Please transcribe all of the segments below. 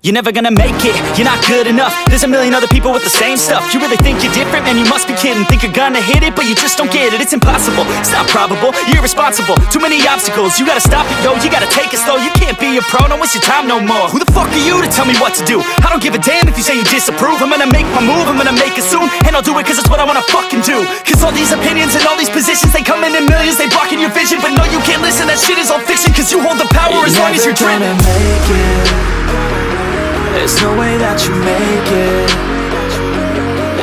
You're never gonna make it, you're not good enough. There's a million other people with the same stuff. You really think you're different? Man, you must be kidding. Think you're gonna hit it, but you just don't get it. It's impossible, it's not probable, you're irresponsible. Too many obstacles, you gotta stop it, yo. You gotta take it slow, you can't be a pro. Don't waste your time no more. Who the fuck are you to tell me what to do? I don't give a damn if you say you disapprove. I'm gonna make my move, I'm gonna make it soon. And I'll do it cause it's what I wanna fucking do. Cause all these opinions and all these positions, they come in millions, they blocking your vision. But no, you can't listen, that shit is all fiction. Cause you hold the power as long as you're dreaming. There's no way that you make it.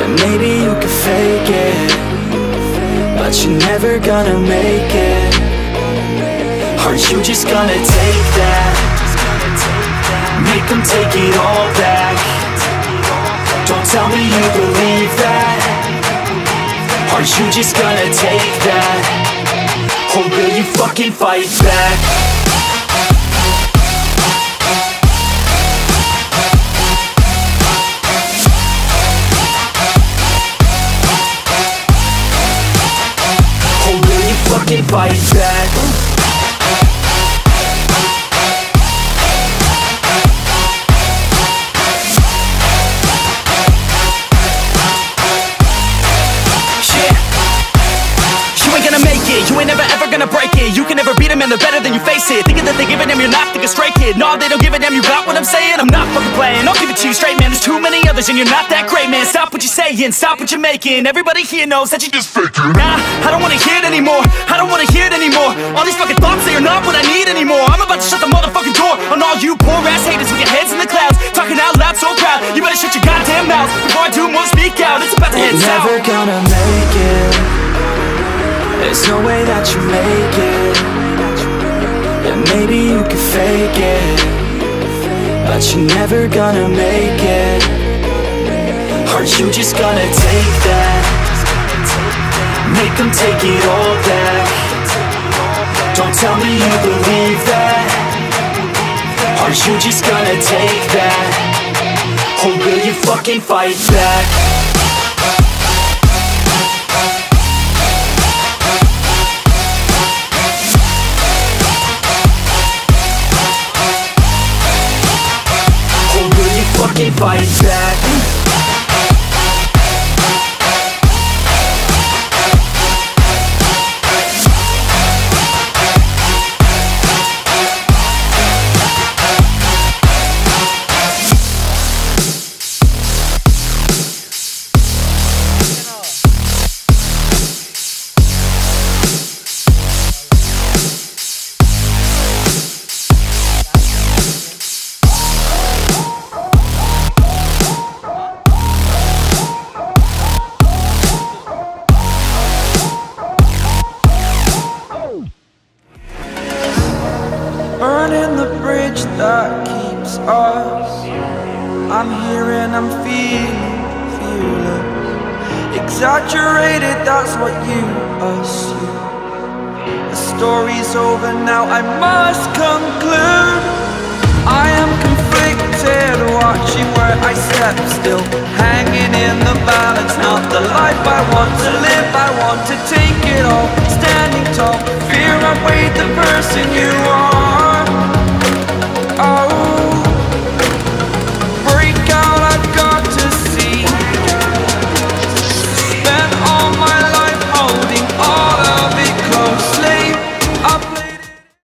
And maybe you can fake it, but you're never gonna make it. Aren't you just gonna take that? Make them take it all back. Don't tell me you believe that. Aren't you just gonna take that? Or will you fucking fight back? Fucking fight back. You ain't never ever gonna break it. You can never beat them and they're better than you face it. Thinking that they give a damn, you're not thinking straight, kid. No, they don't give a damn, you got what I'm saying? I'm not fucking playing, I'll give it to you straight, man. There's too many others and you're not that great, man. Stop what you're saying, stop what you're making. Everybody here knows that you just faking. Nah, I don't wanna hear it anymore, I don't wanna hear it anymore. All these fucking thoughts, they are not what I need anymore. I'm about to shut the motherfucking door on all you poor ass haters with your heads in the clouds, talking out loud so proud. You better shut your goddamn mouth before I do more speak out. It's about to head south. You're never gonna make it. There's no way that you make it. And maybe you can fake it, but you're never gonna make it. Aren't you just gonna take that? Make them take it all back. Don't tell me you believe that. Aren't you just gonna take that? Or will you fucking fight back? Fucking fight back. Burning the bridge that keeps us. I'm here and I'm feeling fearless. Exaggerated, that's what you assume. The story's over now, I must conclude. I am conflicted, watching where I step still, hanging in the balance. Not the life I want to live, I want to take it all. Standing tall, fear I weighed the person you are.